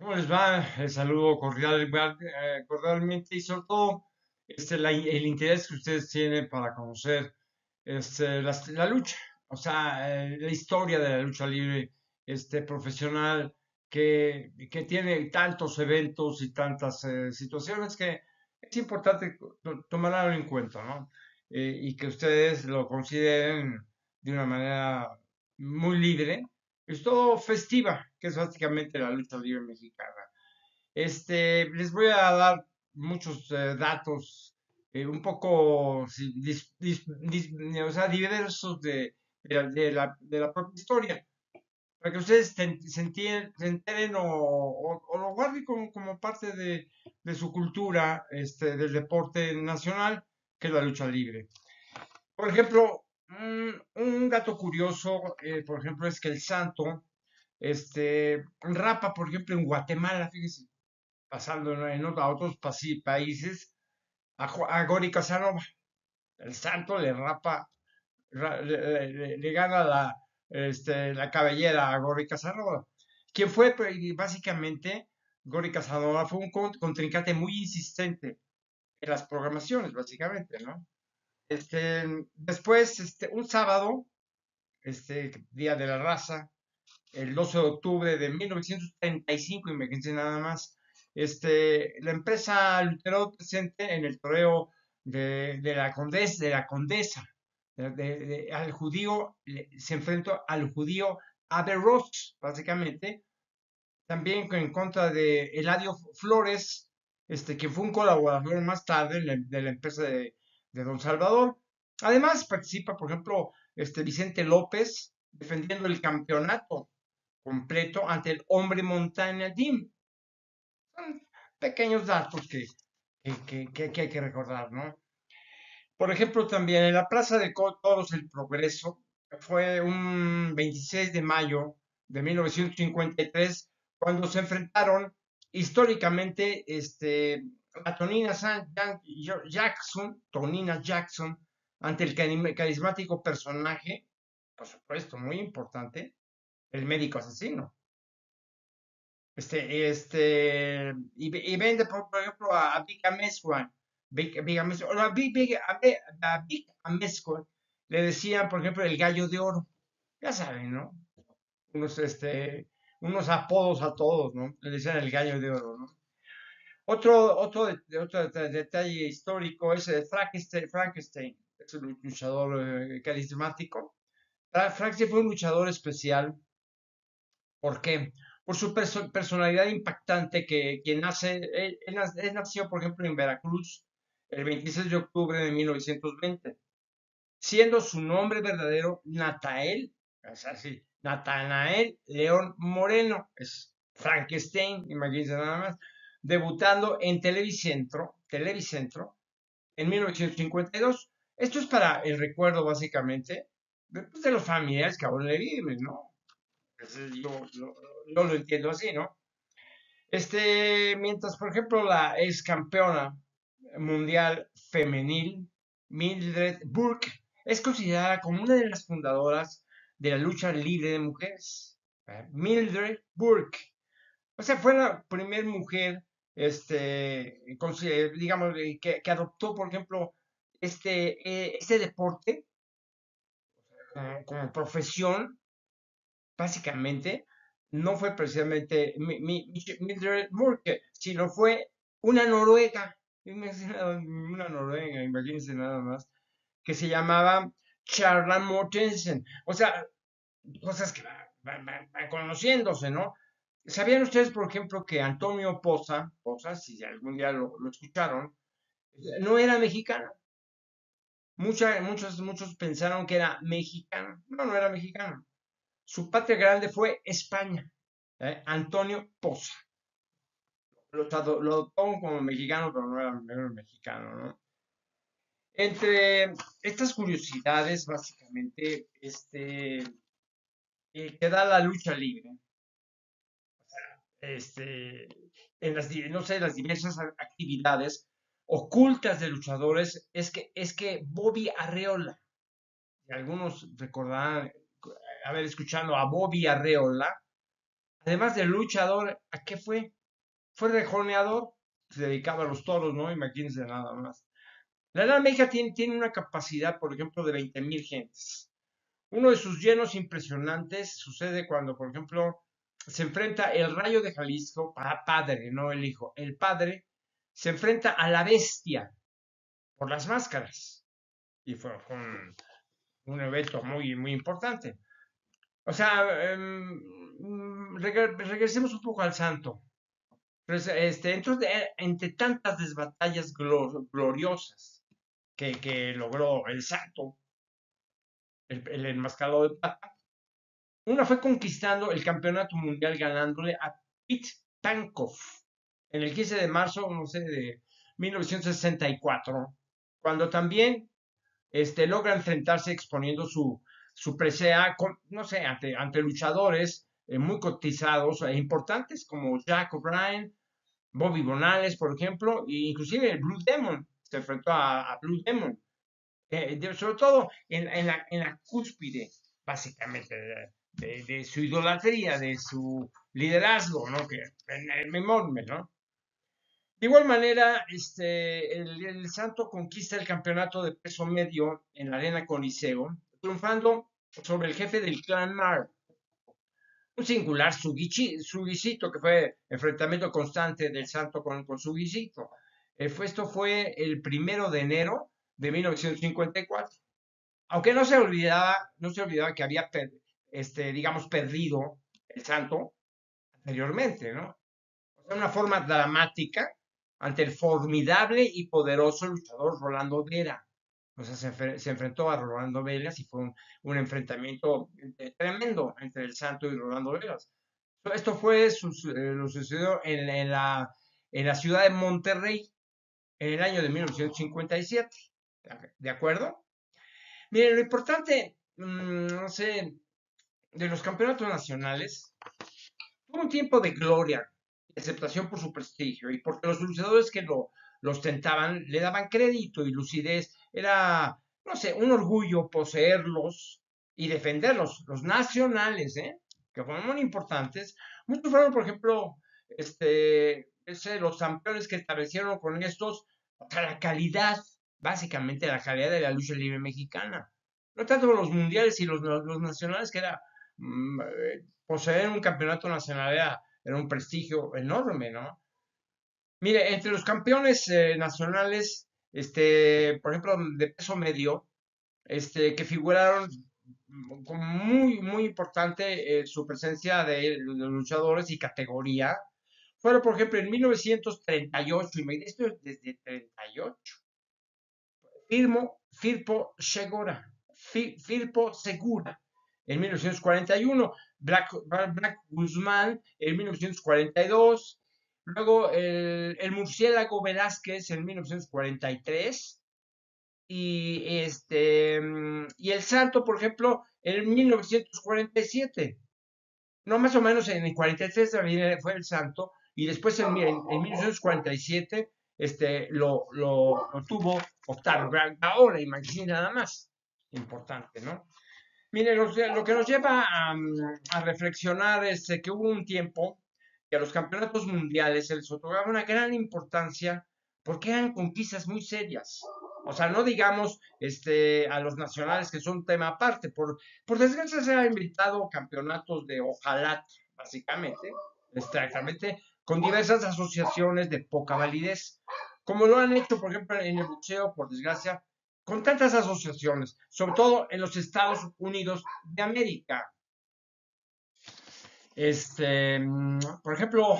¿Cómo les va? Les saludo cordialmente y sobre todo el interés que ustedes tienen para conocer la lucha, o sea, la historia de la lucha libre profesional que tiene tantos eventos y tantas situaciones que es importante tomarlo en cuenta, ¿no? Y que ustedes lo consideren de una manera muy libre, es todo festiva, que es básicamente la lucha libre mexicana. Les voy a dar muchos datos un poco sí, o sea, diversos de la propia historia, para que ustedes se enteren o lo guarden como parte de su cultura del deporte nacional, que es la lucha libre. Por ejemplo, un dato curioso, por ejemplo, es que el Santo rapa, por ejemplo, en Guatemala, fíjese, pasando a otros países, a Gori Casanova. El Santo le rapa, le gana la cabellera a Gori Casanova. Quien fue, pues, básicamente, Gori Casanova fue un contrincante muy insistente en las programaciones, básicamente, ¿no? Después, un sábado, Día de la Raza, el 12 de octubre de 1935, imagínense nada más, la empresa Lutero presente en el toreo de la condesa, al judío, se enfrentó al judío Averroes, básicamente, también en contra de Eladio Flores, que fue un colaborador más tarde de la empresa de Don Salvador. Además participa, por ejemplo, Vicente López defendiendo el campeonato completo ante el hombre montaña Jim. Son pequeños datos que hay que recordar, ¿no? Por ejemplo, también en la Plaza de Toros El Progreso, fue un 26 de mayo de 1953, cuando se enfrentaron históricamente a Tonina Jackson, ante el carismático personaje, por supuesto, muy importante, el médico asesino. Y vende, por ejemplo, a Vic Amezcua. A Vic Amezcua le decían, por ejemplo, el gallo de oro. Ya saben, ¿no? Unos, unos apodos a todos, ¿no? Le decían el gallo de oro, ¿no? Otro detalle histórico es Frankenstein, es un luchador carismático. Frankenstein fue un luchador especial. ¿Por qué? Por su personalidad impactante, quien nace, él nació, por ejemplo, en Veracruz el 26 de octubre de 1920, siendo su nombre verdadero Natael, es así, Natanael León Moreno, es Frankenstein, imagínense nada más, debutando en Televicentro en 1952. Esto es para el recuerdo, básicamente, de los familiares que aún le viven, ¿no? Yo lo entiendo así, ¿no? Mientras, por ejemplo, la ex campeona mundial femenil, Mildred Burke, es considerada como una de las fundadoras de la lucha libre de mujeres. Mildred Burke. O sea, fue la primera mujer, digamos, que adoptó, por ejemplo, este deporte como profesión, básicamente, no fue precisamente Mildred Burke, sino fue una noruega, una noruega, imagínense nada más, que se llamaba Charla Mortensen. O sea, cosas que van conociéndose, ¿no? ¿Sabían ustedes, por ejemplo, que Antonio Poza, si algún día lo escucharon, no era mexicano? Muchos pensaron que era mexicano. No, no era mexicano. Su patria grande fue España. Antonio Poza. Lo tomo como mexicano, pero no era mexicano, ¿no? Entre estas curiosidades, básicamente, que da la lucha libre, este, no sé, las diversas actividades ocultas de luchadores, es que Bobby Arreola, y algunos recordarán haber escuchado a Bobby Arreola, además de luchador, ¿a qué fue? Fue rejoneador, se dedicaba a los toros, ¿no? Imagínense nada más. La Arena México tiene una capacidad, por ejemplo, de 20,000 gentes. Uno de sus llenos impresionantes sucede cuando, por ejemplo, se enfrenta el Rayo de Jalisco, padre, no el hijo, el padre se enfrenta a la bestia por las máscaras. Y fue un evento muy, muy importante. O sea, regresemos un poco al santo. Pues, entre tantas desbatallas gloriosas que logró el santo, el enmascarado de plata, una fue conquistando el campeonato mundial ganándole a Pete Tankov en el 15 de marzo, no sé, de 1964, cuando también logra enfrentarse exponiendo su presea, no sé, ante luchadores muy cotizados e importantes como Jack O'Brien, Bobby Bonales, por ejemplo, e inclusive el Blue Demon, se enfrentó a Blue Demon, sobre todo en la cúspide, básicamente, de su idolatría, de su liderazgo, ¿no? Que en el memorme, ¿no? De igual manera, el Santo conquista el campeonato de peso medio en la Arena Coliseo, triunfando sobre el jefe del clan Mar, un singular Sugisito, que fue enfrentamiento constante del Santo con Sugisito. Esto fue el 1 de enero de 1954. Aunque no se olvidaba que había, digamos, perdido el Santo anteriormente, ¿no? O sea, una forma dramática ante el formidable y poderoso luchador Rolando Vera. O sea, se enfrentó a Rolando Veras y fue un enfrentamiento tremendo entre el Santo y Rolando Veras. Esto lo sucedió en la ciudad de Monterrey en el año de 1957. ¿De acuerdo? Miren, lo importante, no sé, de los campeonatos nacionales, tuvo un tiempo de gloria, de aceptación por su prestigio y porque los luchadores que lo ostentaban le daban crédito y lucidez. Era, no sé, un orgullo poseerlos y defenderlos, los nacionales, ¿eh? Que fueron muy importantes. Muchos fueron, por ejemplo, los campeones que establecieron con estos, o sea, la calidad, básicamente la calidad de la lucha libre mexicana. No tanto los mundiales y los nacionales, que era poseer un campeonato nacional era un prestigio enorme, ¿no? Mire, entre los campeones nacionales, por ejemplo, de peso medio, que figuraron como muy, muy importante su presencia de los luchadores y categoría, fueron, por ejemplo, en 1938, y esto es desde 38, Firpo Segura en 1941, Black Guzmán en 1942, luego el Murciélago Velázquez en 1943 y el Santo, por ejemplo, en 1947. No, más o menos en el 43 también fue el Santo y después en 1947 lo tuvo Octavio. Ahora, imagínate nada más. Importante, ¿no? Mire, lo que nos lleva a reflexionar es que hubo un tiempo que a los campeonatos mundiales se les otorgaba una gran importancia porque eran conquistas muy serias. O sea, no digamos a los nacionales, que son un tema aparte. Por desgracia se han inventado campeonatos de ojalá, básicamente, exactamente, con diversas asociaciones de poca validez, como lo han hecho, por ejemplo, en el boxeo, por desgracia, con tantas asociaciones, sobre todo en los Estados Unidos de América. Por ejemplo,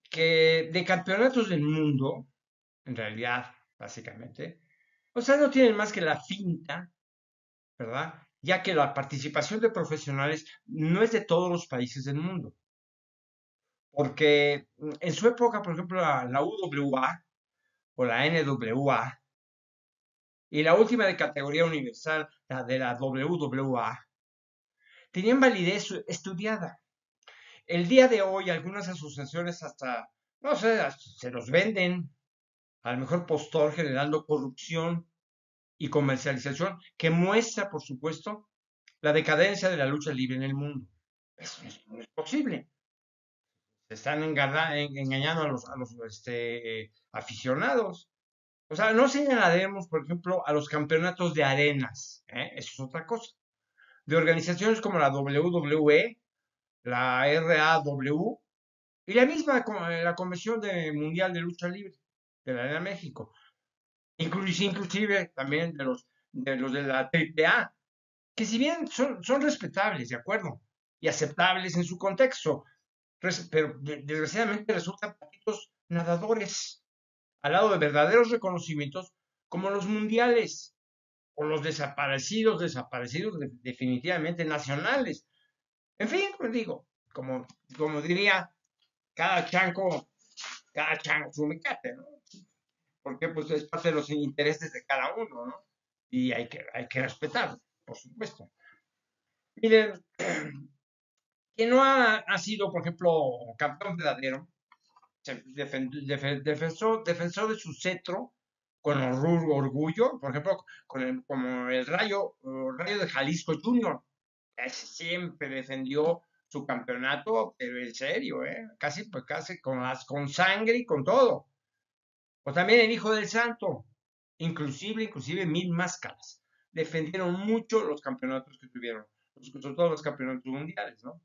que de campeonatos del mundo, en realidad, básicamente, o sea, no tienen más que la finta, ¿verdad? Ya que la participación de profesionales no es de todos los países del mundo. Porque en su época, por ejemplo, la UWA o la NWA y la última de categoría universal, la de la WWA, tenían validez estudiada. El día de hoy algunas asociaciones hasta, no sé, se los venden al mejor postor generando corrupción y comercialización que muestra, por supuesto, la decadencia de la lucha libre en el mundo. Eso no es posible. Se están engañando a los aficionados. O sea, no señalaremos, por ejemplo, a los campeonatos de arenas, ¿eh? Eso es otra cosa. De organizaciones como la WWE, la RAW y la misma la Convención Mundial de Lucha Libre de la Arena México. Inclusive también de los de la AAA, que si bien son respetables, ¿de acuerdo? Y aceptables en su contexto, pero desgraciadamente resultan patitos nadadores al lado de verdaderos reconocimientos como los mundiales o los desaparecidos definitivamente nacionales. En fin, pues digo, como diría, cada chanco, cada chanco su mecate, ¿no? Porque pues es parte de los intereses de cada uno, ¿no? Y hay que respetarlo, por supuesto. Miren, quien no ha sido, por ejemplo, campeón verdadero, defensor de su cetro con orgullo, por ejemplo, como el Rayo de Jalisco Junior, ese siempre defendió su campeonato, pero en serio, casi, pues casi con sangre y con todo. O también el Hijo del Santo, inclusive Mil Máscaras, defendieron mucho los campeonatos que tuvieron, sobre todo los campeonatos mundiales, ¿no?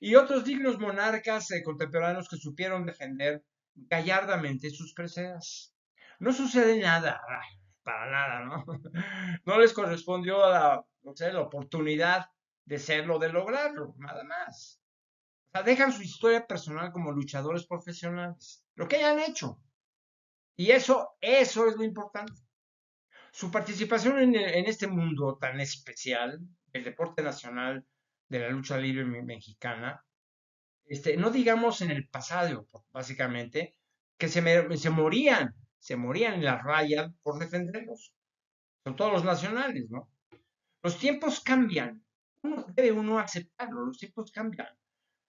Y otros dignos monarcas contemporáneos que supieron defender gallardamente sus preseas. No sucede nada, para nada, ¿no? No les correspondió no sé, la oportunidad de serlo, de lograrlo, nada más. O sea, dejan su historia personal como luchadores profesionales, lo que hayan hecho. Y eso es lo importante. Su participación en este mundo tan especial, el deporte nacional de la lucha libre mexicana, no digamos en el pasado, básicamente, que se morían en la raya por defenderlos, son todos los nacionales, ¿no? Los tiempos cambian, debe uno aceptarlo, los tiempos cambian,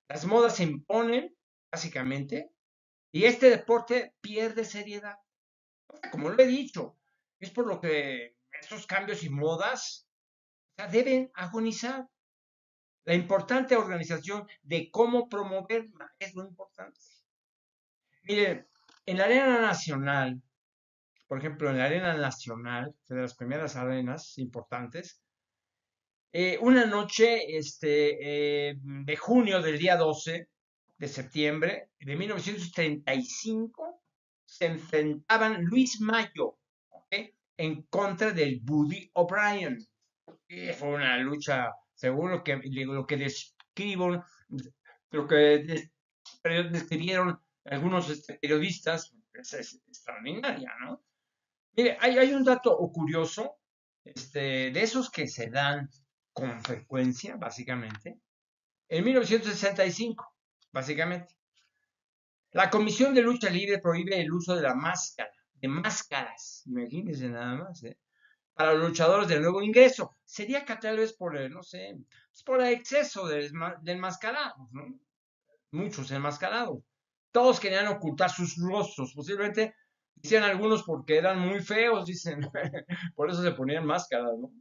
las modas se imponen, básicamente, y este deporte pierde seriedad. Como lo he dicho, es por lo que estos cambios y modas, o sea, deben agonizar. La importante organización de cómo promoverla es lo importante. Mire, en la arena nacional, por ejemplo, en la arena nacional, de las primeras arenas importantes, una noche de junio del día 12 de septiembre de 1935 se enfrentaban Luis Mayo, ¿ok?, en contra del Buddy O'Brien. Y fue una lucha, según lo que describo, lo que describieron algunos periodistas, es extraordinaria, ¿no? Mire, hay un dato curioso, de esos que se dan con frecuencia, básicamente, en 1965, básicamente. La Comisión de Lucha Libre prohíbe el uso de máscaras, imagínense nada más, para los luchadores de nuevo ingreso. Sería que tal vez no sé, pues por el exceso de enmascarados, ¿no? Muchos enmascarados. Todos querían ocultar sus rostros, posiblemente decían algunos porque eran muy feos, dicen, por eso se ponían máscaras, ¿no?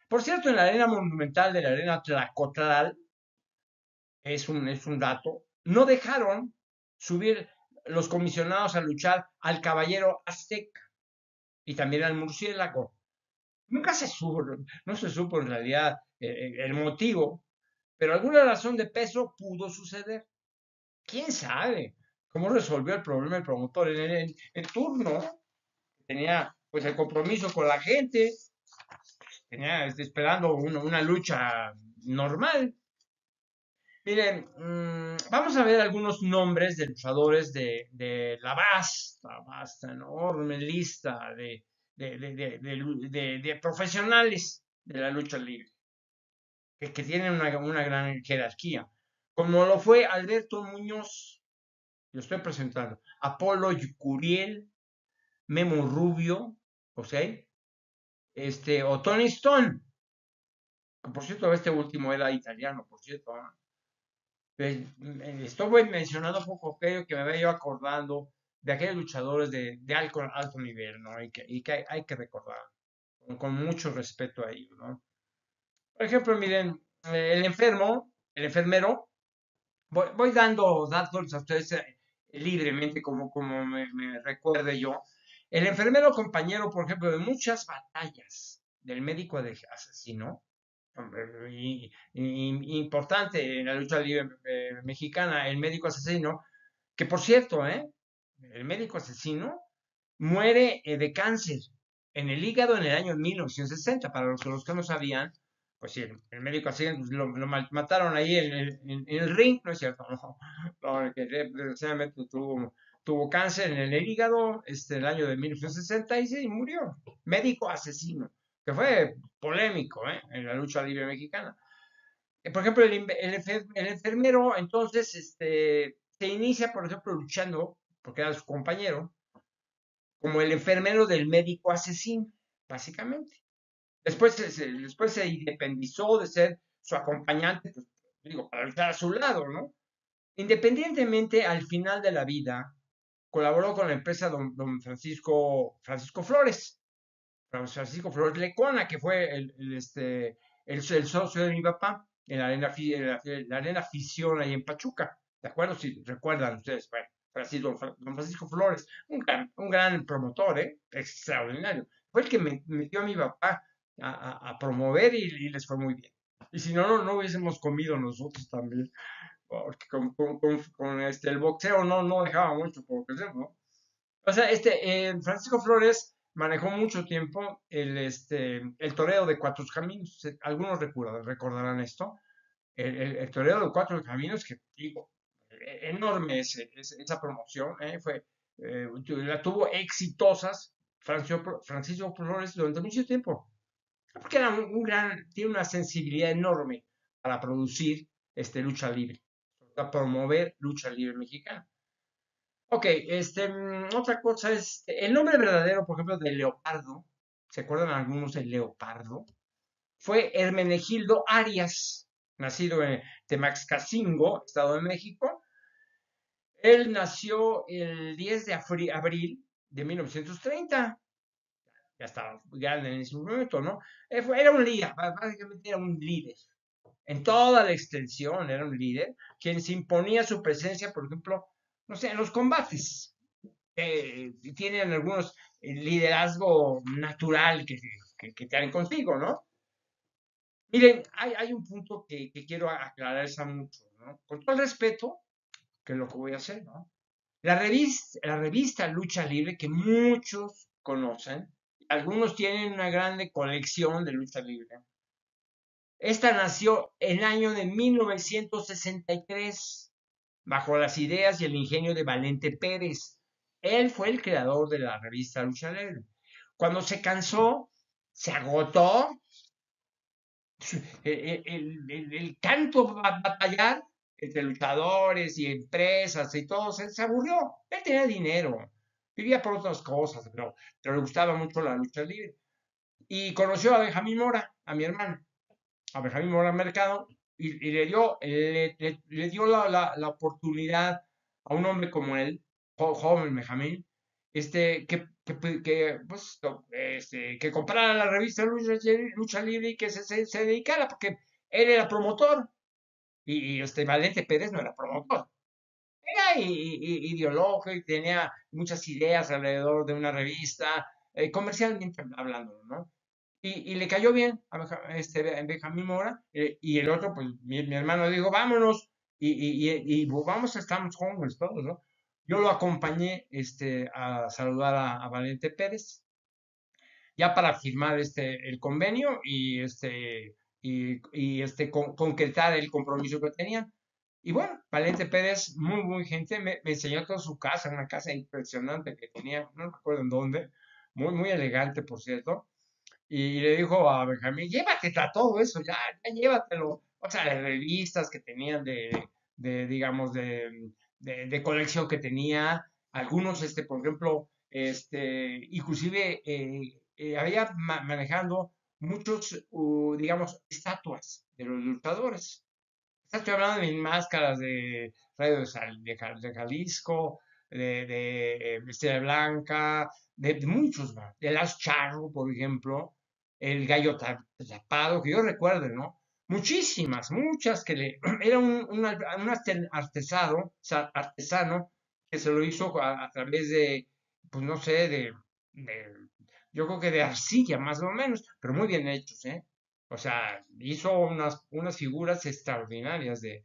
Por cierto, en la arena monumental de la arena Tlacotlal, es un dato, no dejaron subir los comisionados a luchar al caballero azteca y también al murciélago. Nunca no se supo en realidad el motivo, pero alguna razón de peso pudo suceder. ¿Quién sabe cómo resolvió el problema el promotor en turno? Tenía pues el compromiso con la gente, tenía esperando una lucha normal. Miren, vamos a ver algunos nombres de luchadores de la vasta, enorme lista de profesionales de la lucha libre, que tienen una gran jerarquía, como lo fue Alberto Muñoz, lo estoy presentando, Apolo Curiel, Memo Rubio, ¿ok? O Tony Stone, que por cierto, este último era italiano, por cierto, ¿no? Estoy mencionando poco aquello que me vaya yo acordando de aquellos luchadores de alto nivel, ¿no? Y que hay que recordar con mucho respeto a ellos, ¿no? Por ejemplo, miren, el enfermo, el enfermero, voy dando datos a ustedes libremente como me recuerde yo. El enfermero compañero, por ejemplo, de muchas batallas del médico de asesino, importante en la lucha libre mexicana, el médico asesino, que por cierto, el médico asesino muere de cáncer en el hígado en el año 1960. Para los que no sabían, pues sí, el médico asesino pues, lo mataron ahí en el ring, ¿no es cierto? No, no, que desgraciadamente tuvo cáncer en el hígado el año de 1960 y sí, murió. Médico asesino, que fue polémico en la lucha libre mexicana. Por ejemplo, el enfermero entonces se inicia, por ejemplo, luchando, porque era su compañero, como el enfermero del médico asesino, básicamente. Después se independizó de ser su acompañante, pues, digo, para estar a su lado, ¿no? Independientemente, al final de la vida, colaboró con la empresa don Francisco Flores, Francisco Flores Lecona, que fue el socio de mi papá en la arena Fisión ahí en Pachuca. ¿De acuerdo? Si recuerdan ustedes, bueno, don Francisco Flores, un gran promotor, extraordinario. Fue el que me metió a mi papá a promover y les fue muy bien. Y si no, no hubiésemos comido nosotros también, porque con el boxeo no dejaba mucho por crecer, ¿no? O sea, Francisco Flores manejó mucho tiempo el toreo de Cuatro Caminos. Algunos recordarán esto. El toreo de Cuatro Caminos, que digo, enorme esa promoción, la tuvo exitosas Francisco Flores durante mucho tiempo. Porque era tiene una sensibilidad enorme para producir lucha libre, para promover lucha libre mexicana. Ok, otra cosa es el nombre verdadero, por ejemplo, de Leopardo. ¿Se acuerdan algunos de Leopardo? Fue Hermenegildo Arias, nacido en Temaxcacingo, Estado de México. Él nació el 10 de abril de 1930. Ya estaba grande en ese momento, ¿no? Era un líder, básicamente era un líder. En toda la extensión era un líder, quien se imponía su presencia, por ejemplo, no sé, en los combates. Tienen algunos liderazgo natural que traen consigo, ¿no? Miren, hay un punto que quiero aclarar esa mucho, ¿no? Con todo el respeto, que es lo que voy a hacer, ¿no? La revista Lucha Libre, que muchos conocen, algunos tienen una grande colección de lucha libre. Esta nació en el año de 1963 bajo las ideas y el ingenio de Valente Pérez. Él fue el creador de la revista Lucha Libre. Cuando se cansó, se agotó el tanto batallar entre luchadores y empresas y todo, se aburrió. Él tenía dinero, vivía por otras cosas, pero le gustaba mucho la lucha libre. Y conoció a Benjamín Mora, a mi hermano, a Benjamín Mora Mercado, y le dio la oportunidad a un hombre como él, joven Benjamín, que comprara la revista Lucha Libre y que se dedicara, porque él era promotor, y Valente Pérez no era promotor. Era ideológico y tenía muchas ideas alrededor de una revista, comercialmente hablando, ¿no? Y le cayó bien a Benjamín Mora, y el otro, pues mi hermano dijo, vámonos, y vamos, estamos jóvenes todos, ¿no? Yo lo acompañé a saludar a Valente Pérez, ya para firmar el convenio y concretar el compromiso que tenían. Y bueno, Valente Pérez, muy, muy gente, me enseñó toda su casa, una casa impresionante que tenía, no recuerdo en dónde, muy, muy elegante, por cierto, y le dijo a Benjamín, llévate todo eso, ya llévatelo. O sea, las revistas que tenían digamos, de colección que tenía, algunos, por ejemplo, inclusive había manejando muchos, digamos, estatuas de los luchadores. Estoy hablando de mis máscaras de Radio de Jalisco, de Estrella Blanca, de muchos de Las Charro, por ejemplo, el Gallo Tapado, que yo recuerdo, ¿no? muchísimas, muchas era artesano, o sea, artesano que se lo hizo a través de, pues no sé, de- yo creo que de arcilla más o menos, pero muy bien hechos, ¿eh? O sea, hizo unas figuras extraordinarias de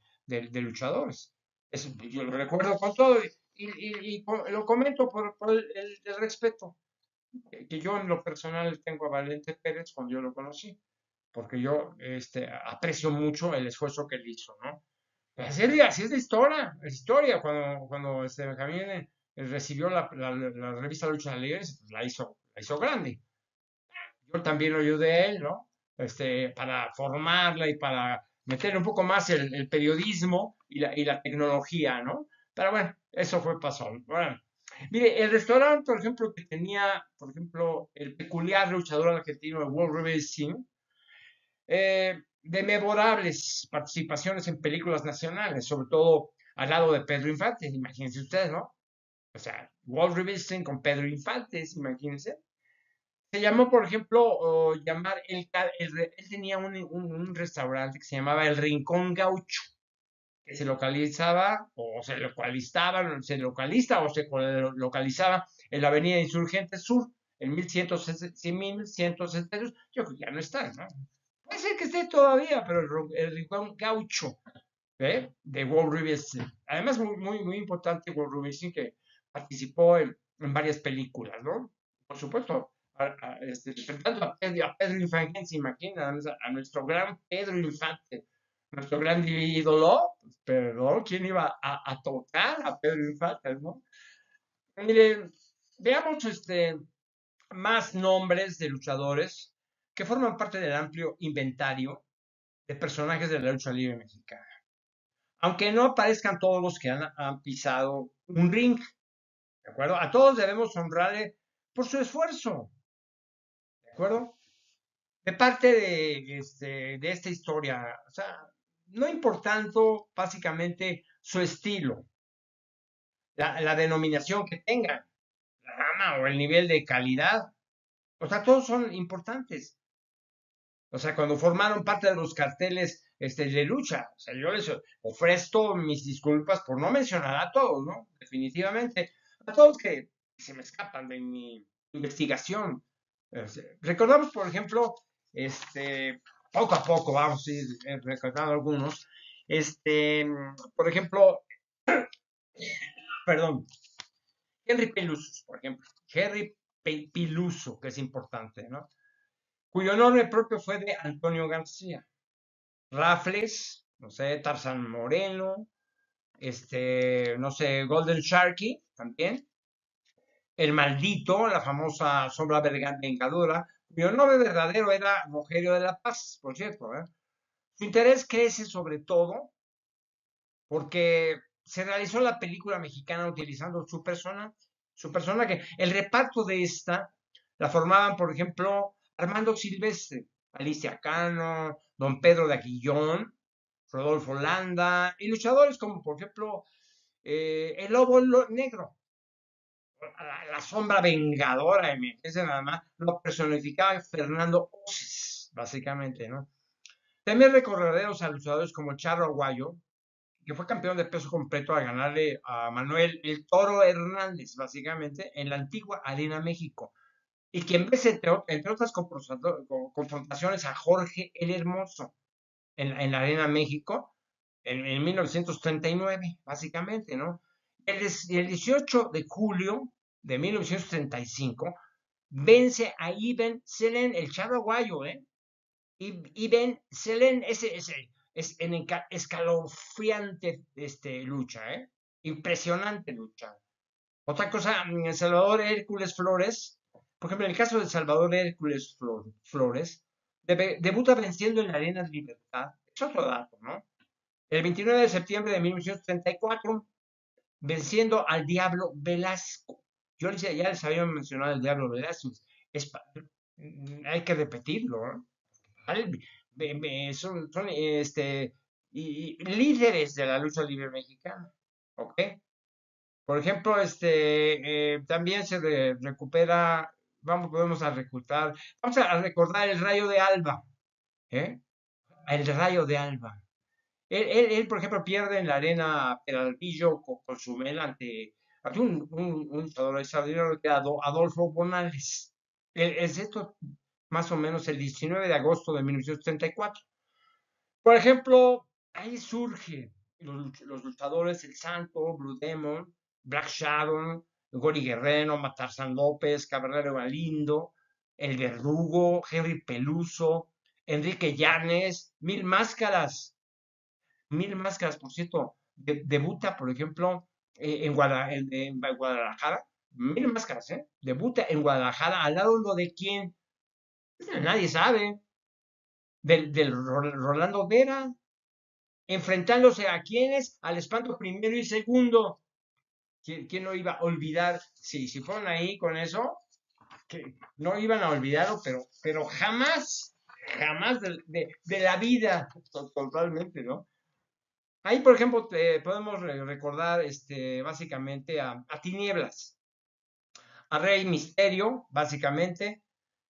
luchadores. Yo lo recuerdo con todo lo comento por el respeto que yo en lo personal tengo a Valente Pérez cuando yo lo conocí, porque yo aprecio mucho el esfuerzo que él hizo, ¿no? Así es la historia, cuando Benjamín recibió la revista Lucha Libre, pues la hizo grande. Yo también lo ayudé a él, ¿no? Para formarla y para meter un poco más el periodismo y la tecnología, ¿no? Pero bueno, eso pasó. Bueno, mire, el restaurante, por ejemplo, que tenía, por ejemplo, el peculiar luchador argentino de World Wrestling, de memorables participaciones en películas nacionales, sobre todo al lado de Pedro Infante, imagínense ustedes, ¿no? O sea, World Wrestling con Pedro Infante, imagínense. Se llamó, por ejemplo, él tenía un restaurante que se llamaba El Rincón Gaucho, que se localizaba, o se localiza o se localizaba en la Avenida Insurgente Sur, en 1162. Yo creo que ya no está, ¿no? Puede ser que esté todavía, pero el Rincón Gaucho, ¿eh? De World Wrestling. Además, muy, muy, muy importante World Wrestling, que participó en varias películas, ¿no? Por supuesto, enfrentando a Pedro Infante, se imagina, a nuestro gran Pedro Infante, nuestro gran ídolo, pero ¿quién iba a tocar a Pedro Infante, no? Miren, veamos más nombres de luchadores que forman parte del amplio inventario de personajes de la lucha libre mexicana. Aunque no aparezcan todos los que han pisado un ring, ¿de acuerdo? A todos debemos honrarle por su esfuerzo, ¿de acuerdo? De parte de esta historia, o sea, no importando básicamente su estilo, la denominación que tenga, la gama o el nivel de calidad, o sea, todos son importantes. O sea, cuando formaron parte de los carteles de lucha, o sea, yo les ofrezco mis disculpas por no mencionar a todos, ¿no? Definitivamente, a todos que se me escapan de mi investigación. Recordamos, por ejemplo, poco a poco vamos a ir recordando algunos. Por ejemplo, perdón, Henry Peluso, por ejemplo. Henry Piluso, que es importante, ¿no? Cuyo nombre propio fue de Antonio García. Rafles, no sé, Tarzan Moreno, no sé, Golden Sharky también, El Maldito, la famosa sombra vengadora, cuyo nombre verdadero era Rogelio de la Paz, por cierto, ¿eh? Su interés crece sobre todo porque se realizó la película mexicana utilizando su personaje. El reparto de esta la formaban, por ejemplo, Armando Silvestre, Alicia Cano, Don Pedro de Aguillón, Rodolfo Landa, y luchadores como, por ejemplo, el Lobo Negro, la sombra vengadora, ese nada más, lo personificaba Fernando Oces, básicamente, ¿no? También recordaremos a luchadores como Charro Aguayo, que fue campeón de peso completo al ganarle a Manuel el Toro Hernández, básicamente, en la antigua Arena México. Y quien vence, entre otras confrontaciones, a Jorge el Hermoso en la Arena México en 1939, básicamente, ¿no? El 18 de julio de 1935 vence a Iben Selen, el charaguayo, ¿eh? Iben Selen, es en escalofriante lucha, ¿eh? Impresionante lucha. Otra cosa, Salvador Hércules Flores, por ejemplo, en el caso de Salvador Hércules Flores, debuta venciendo en la Arena de Libertad. Es otro dato, ¿no? El 29 de septiembre de 1934, venciendo al Diablo Velasco. Yo ya les había mencionado el Diablo Velasco. Es, hay que repetirlo, ¿no? Son líderes de la lucha libre mexicana. ¿Ok? Por ejemplo, también se recupera, podemos a recordar el Rayo de Alba, ¿eh? el Rayo de Alba. Por ejemplo, pierde en la arena Peralvillo Cozumel ante un luchador extraordinario que era Adolfo Bonales. Es esto más o menos el 19 de agosto de 1974. Por ejemplo, ahí surge los luchadores El Santo, Blue Demon, Black Shadow, Gori Guerrero, Matarzán López, Caballero Galindo, El Verdugo, Henry Peluso, Enrique Llanes, Mil Máscaras, por cierto, debuta, por ejemplo, en Guadalajara, Mil Máscaras, ¿eh? Debuta en Guadalajara, al lado de quién, nadie sabe, del Rolando Vera, enfrentándose a quiénes, al Espanto primero y segundo. ¿Quién no iba a olvidar? Si fueron ahí con eso, que no iban a olvidarlo, pero jamás, jamás de la vida, totalmente, ¿no? Ahí, por ejemplo, podemos recordar básicamente a Tinieblas, a Rey Misterio, básicamente,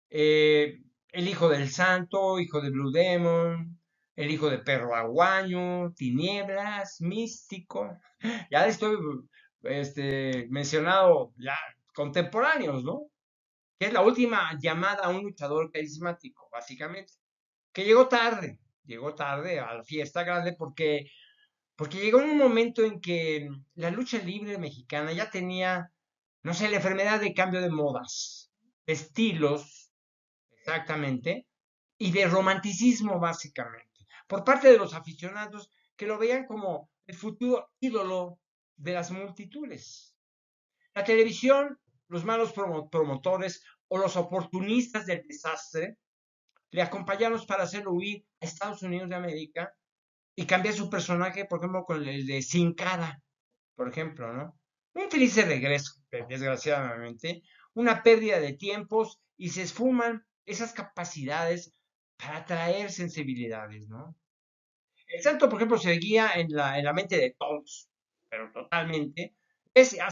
el hijo del Santo, hijo de Blue Demon, el hijo de Perro Aguayo, Tinieblas, Místico. Ya estoy mencionado ya contemporáneos, ¿no? Que es la última llamada a un luchador carismático, básicamente, que llegó tarde a la fiesta grande porque llegó un momento en que la lucha libre mexicana ya tenía, no sé, la enfermedad de cambio de modas, de estilos, exactamente, y de romanticismo, básicamente, por parte de los aficionados que lo veían como el futuro ídolo de las multitudes. La televisión, los malos promotores o los oportunistas del desastre le acompañaron para hacerlo huir a Estados Unidos de América y cambiar su personaje, por ejemplo, con el de Sin Cara, por ejemplo, ¿no? Un triste regreso, desgraciadamente, una pérdida de tiempos y se esfuman esas capacidades para atraer sensibilidades, ¿no? El santo, por ejemplo, se guía en la mente de todos, pero totalmente. Es, ha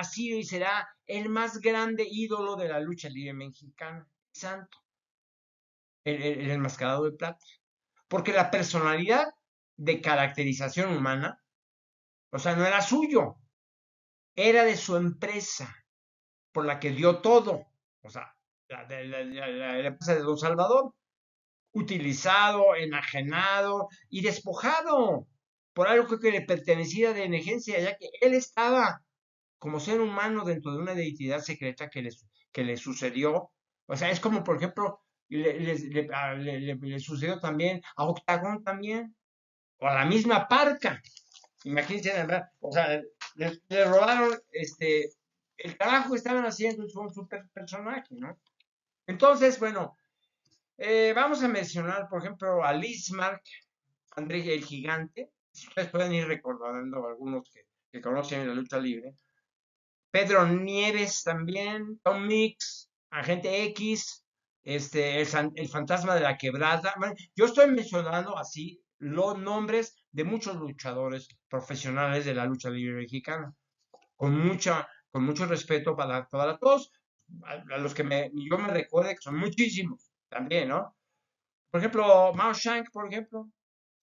sido y será el más grande ídolo de la lucha libre mexicana, santo, el enmascarado de plata. Porque la personalidad de caracterización humana, o sea, no era suyo, era de su empresa, por la que dio todo. O sea, la empresa de Don Salvador, utilizado, enajenado y despojado por algo que le pertenecía de negencia, ya que él estaba como ser humano dentro de una deidad secreta que le sucedió. O sea, es como, por ejemplo, le sucedió también a Octagón también, o a la misma Parca. Imagínense, ¿verdad? O sea, le robaron el trabajo que estaban haciendo un super personaje, ¿no? Entonces, bueno, vamos a mencionar, por ejemplo, a Lismark, André el Gigante. Ustedes pueden ir recordando algunos que conocen la lucha libre. Pedro Nieves también, Tom Mix, Agente X, el Fantasma de la Quebrada. Bueno, yo estoy mencionando así los nombres de muchos luchadores profesionales de la lucha libre mexicana, con mucho respeto para todos, a los que yo me recuerde, que son muchísimos también, ¿no? Por ejemplo, Mao Shank, por ejemplo,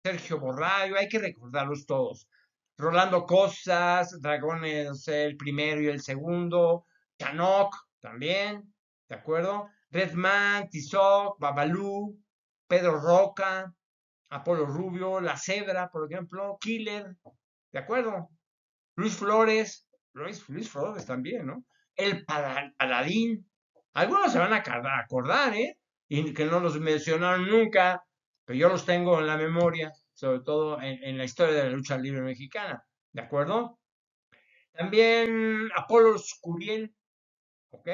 Sergio Borrayo, hay que recordarlos todos. Rolando Costas, Dragones el primero y el segundo, Chanok también, ¿de acuerdo? Redman, Tizoc, Babalú, Pedro Roca, Apolo Rubio, La Cebra, por ejemplo, Killer, ¿de acuerdo? Luis Flores también, ¿no? El Paladín, algunos se van a acordar, ¿eh? Y que no los mencionaron nunca, pero yo los tengo en la memoria, sobre todo en la historia de la lucha libre mexicana, ¿de acuerdo? También Apolo Curiel, ¿ok?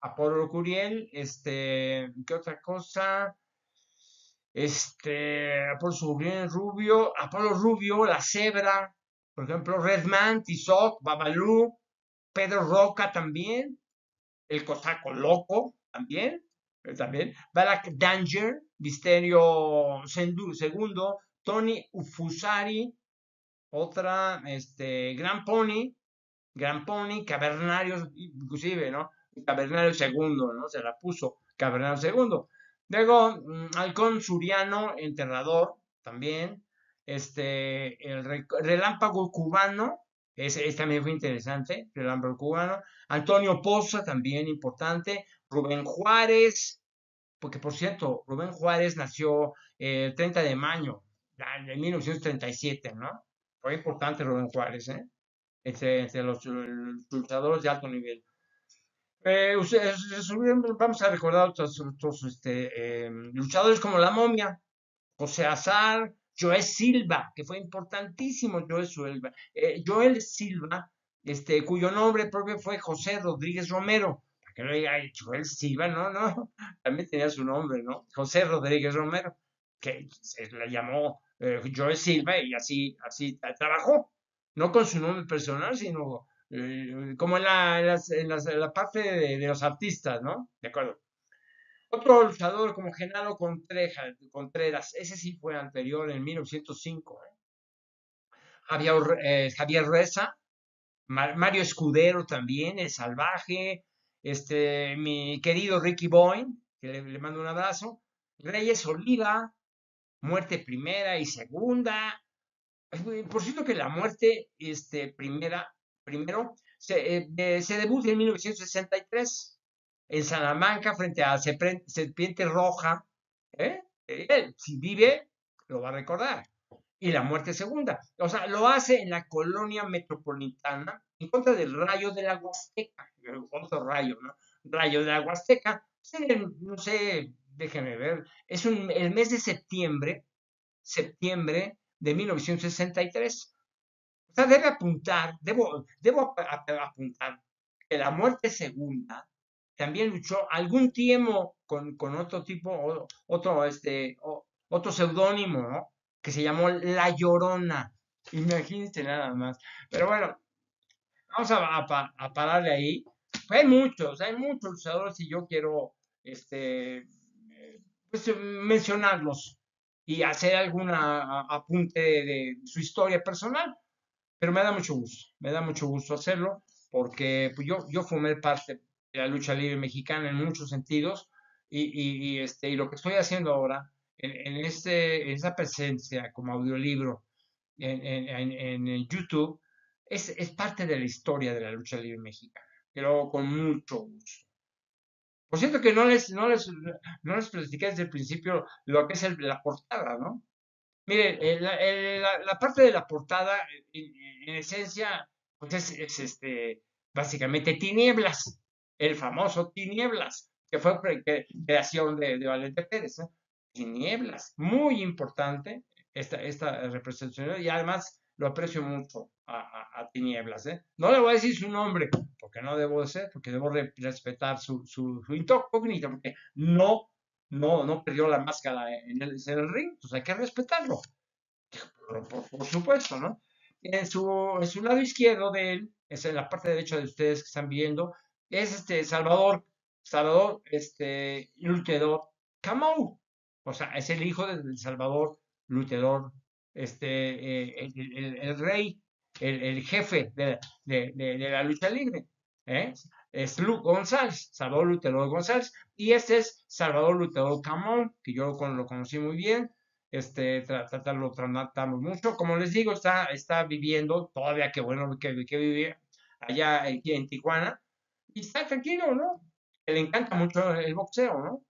Apolo Curiel, ¿qué otra cosa? Apolo Rubio, La Cebra, por ejemplo, Redman, Tizoc, Babalú, Pedro Roca también, el Cosaco Loco también, Balak Danger, Misterio Segundo, Tony Ufusari, otra, Gran Pony, Cavernarios, inclusive, ¿no? Cavernario Segundo, ¿no? Se la puso Cavernario Segundo. Luego, Halcón Suriano, enterrador, también. El Relámpago Cubano, ese también fue interesante, Relámpago Cubano. Antonio Poza, también importante. Rubén Juárez, porque por cierto, Rubén Juárez nació el 30 de mayo de 1937, ¿no? Fue importante Rubén Juárez, ¿eh? Entre los luchadores de alto nivel. Vamos a recordar otros luchadores como La Momia, José Azar, Joel Silva, que fue importantísimo Joel Silva, cuyo nombre propio fue José Rodríguez Romero. Para que no diga "Ay, Joel Silva, no, no, también tenía su nombre, ¿no? José Rodríguez Romero, que se le llamó Joel Silva y así trabajó, no con su nombre personal, sino como en la parte de los artistas, ¿no? De acuerdo. Otro luchador como Genaro Contreras, ese sí fue anterior, en 1905. Javier Reza, Mario Escudero también, El Salvaje, mi querido Ricky Boy, que le mando un abrazo, Reyes Oliva, Muerte Primera y Segunda. Por cierto que la muerte primero se debuta en 1963 en Salamanca frente a Serpiente Roja. ¿eh? Él, si vive, lo va a recordar. Y la muerte segunda. O sea, lo hace en la colonia metropolitana en contra del Rayo de la Huasteca. Otro rayo, ¿no? Rayo de la Huasteca. Sí, no sé, déjenme ver. El mes de septiembre de 1963. O sea, debo apuntar que la muerte segunda también luchó algún tiempo con otro tipo, otro seudónimo, ¿no? Que se llamó La Llorona. Imagínense nada más. Pero bueno, vamos a pararle ahí. Hay muchos luchadores y yo quiero pues, mencionarlos y hacer alguna apunte de su historia personal, pero me da mucho gusto hacerlo porque pues, yo formé parte de la lucha libre mexicana en muchos sentidos y lo que estoy haciendo ahora en esa presencia como audiolibro en YouTube es parte de la historia de la lucha libre mexicana, pero con mucho gusto. Por cierto que no les platiqué desde el principio lo que es la portada, ¿no? Miren, la parte de la portada, en esencia, pues es básicamente Tinieblas, el famoso Tinieblas, que fue creación de Valente Pérez, ¿no? Tinieblas, muy importante esta representación, y además lo aprecio mucho a Tinieblas, ¿eh? No le voy a decir su nombre, porque no debo de ser, porque debo respetar su incógnita, porque no perdió la máscara en el ring, pues hay que respetarlo, por supuesto, ¿no? En su lado izquierdo de él, es en la parte derecha de ustedes que están viendo, es Salvador, Lutero Camou. O sea, es el hijo de Salvador Lutero, el rey, el jefe de la lucha libre. ¿eh? Es González, Salvador Lutero González, y este es Salvador Lutero Camou, que yo lo conocí muy bien, lo tratamos mucho. Como les digo, está viviendo, todavía que bueno que vive allá aquí en Tijuana, y está tranquilo, ¿no? Le encanta mucho el boxeo, ¿no?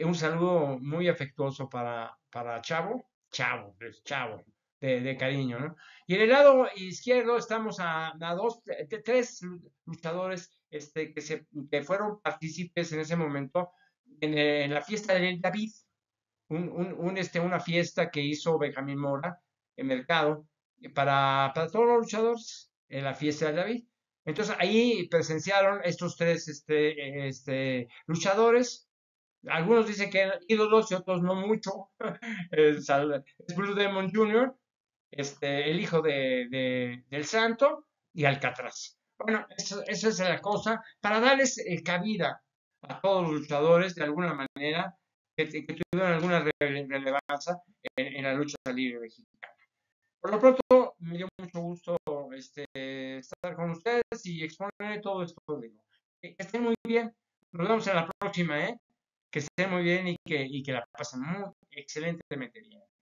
Un saludo muy afectuoso para Chavo, pues, Chavo, de cariño, ¿no? Y en el lado izquierdo estamos a tres luchadores que fueron partícipes en ese momento en la fiesta del David, una fiesta que hizo Benjamín Mora en Mercado para todos los luchadores en la fiesta de David. Entonces ahí presenciaron estos tres luchadores. Algunos dicen que eran ídolos y otros no mucho. Es Blue Demon Jr., el hijo del Santo y Alcatraz. Bueno, esa es la cosa. Para darles cabida a todos los luchadores de alguna manera que tuvieron alguna relevancia en la lucha libre mexicana. Por lo pronto, me dio mucho gusto estar con ustedes y exponer todo esto. Que estén muy bien. Nos vemos en la próxima, ¿eh? que estén muy bien y que la pasen muy excelentemente bien.